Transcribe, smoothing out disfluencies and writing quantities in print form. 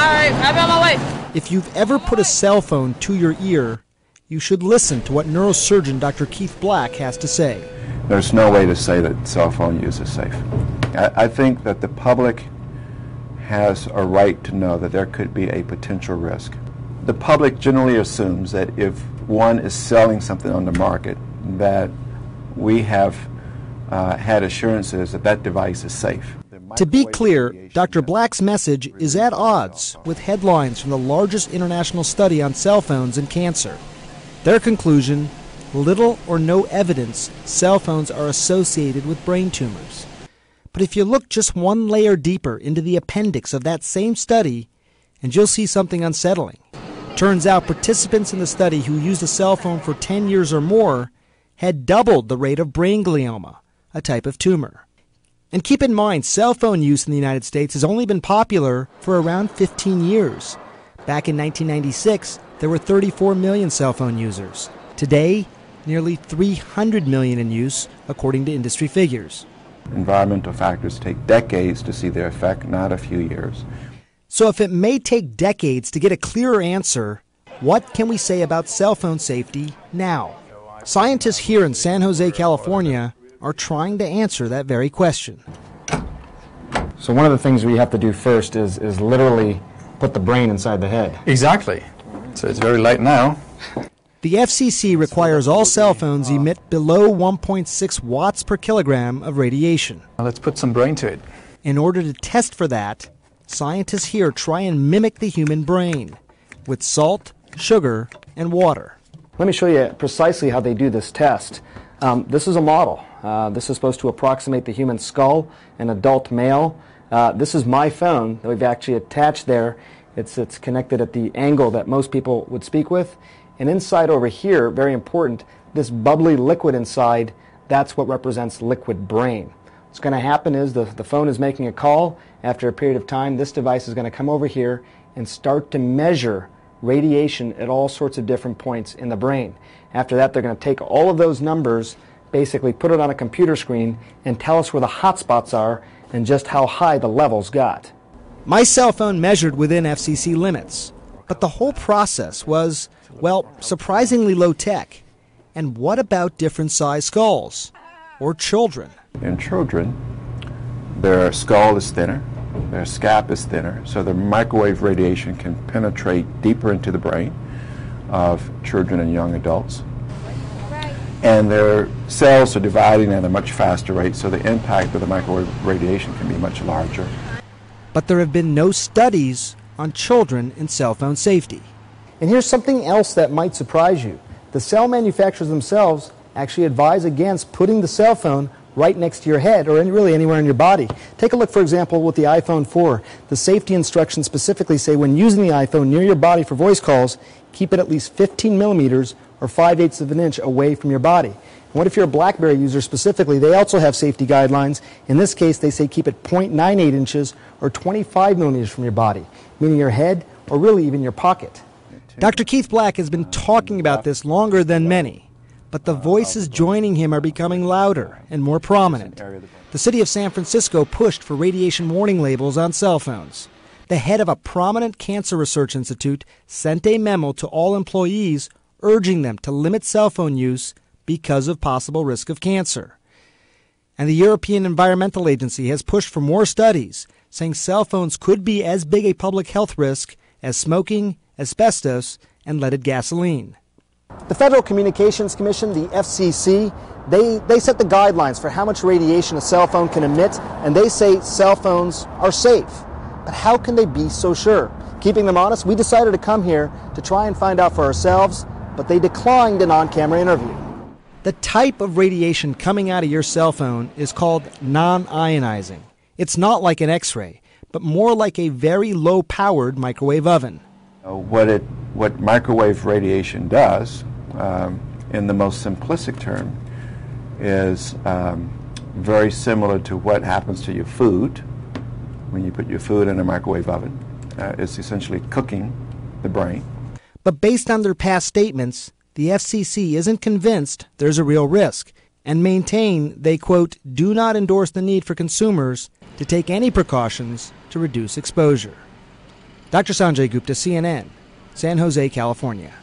right, I'll be on my way. If you've ever put a cell phone to your ear, you should listen to what neurosurgeon Dr. Keith Black has to say. There's no way to say that cell phone use is safe. I think that the public has a right to know that there could be a potential risk. The public generally assumes that if one is selling something on the market, that we have had assurances that that device is safe. To be clear, Dr. Black's message is at odds with headlines from the largest international study on cell phones and cancer. Their conclusion, little or no evidence cell phones are associated with brain tumors. But if you look just one layer deeper into the appendix of that same study, and you'll see something unsettling. Turns out participants in the study who used a cell phone for 10 years or more had doubled the rate of brain glioma, a type of tumor. And keep in mind, cell phone use in the United States has only been popular for around 15 years. Back in 1996, there were 34 million cell phone users. Today, nearly 300 million in use, according to industry figures. Environmental factors take decades to see their effect, not a few years. So if it may take decades to get a clearer answer, what can we say about cell phone safety now? Scientists here in San Jose, California, are trying to answer that very question. So one of the things we have to do first is literally put the brain inside the head. Exactly. So it's very late now. The FCC requires all cell phones emit below 1.6 watts per kilogram of radiation. Well, let's put some brain to it. In order to test for that, scientists here try and mimic the human brain with salt, sugar, and water. Let me show you precisely how they do this test. This is a model. This is supposed to approximate the human skull, an adult male. This is my phone that we've actually attached there. It's connected at the angle that most people would speak with. And inside over here, very important, this bubbly liquid inside, that's what represents liquid brain. What's going to happen is the phone is making a call. After a period of time, this device is going to come over here and start to measure radiation at all sorts of different points in the brain. After that, they're going to take all of those numbers, basically put it on a computer screen, and tell us where the hot spots are and just how high the levels got. My cell phone measured within FCC limits, but the whole process was, well, surprisingly low-tech. And what about different size skulls? Or children? In children, their skull is thinner, their scalp is thinner, so the microwave radiation can penetrate deeper into the brain of children and young adults. And their cells are dividing at a much faster rate, so the impact of the microwave radiation can be much larger. But there have been no studies on children in cell phone safety. And here's something else that might surprise you. The cell manufacturers themselves actually advise against putting the cell phone right next to your head or really anywhere in your body. Take a look, for example, with the iPhone 4. The safety instructions specifically say when using the iPhone near your body for voice calls, keep it at least 15 millimeters or 5/8 of an inch away from your body. And what if you're a BlackBerry user specifically? They also have safety guidelines. In this case, they say keep it 0.98 inches or 25 millimeters from your body, meaning your head or really even your pocket. Dr. Keith Black has been talking about this longer than many, but the voices joining him are becoming louder and more prominent. The city of San Francisco pushed for radiation warning labels on cell phones. The head of a prominent cancer research institute sent a memo to all employees urging them to limit cell phone use because of possible risk of cancer. And the European Environmental Agency has pushed for more studies, saying cell phones could be as big a public health risk as smoking, asbestos, and leaded gasoline. The Federal Communications Commission, the FCC, they set the guidelines for how much radiation a cell phone can emit, and they say cell phones are safe. But how can they be so sure? Keeping them honest, we decided to come here to try and find out for ourselves, but they declined an on-camera interview. The type of radiation coming out of your cell phone is called non-ionizing. It's not like an X-ray, but more like a very low-powered microwave oven. What microwave radiation does, in the most simplistic term, is very similar to what happens to your food when you put your food in a microwave oven. It's essentially cooking the brain. But based on their past statements, the FCC isn't convinced there's a real risk and maintain they, quote, do not endorse the need for consumers to take any precautions to reduce exposure. Dr. Sanjay Gupta, CNN, San Jose, California.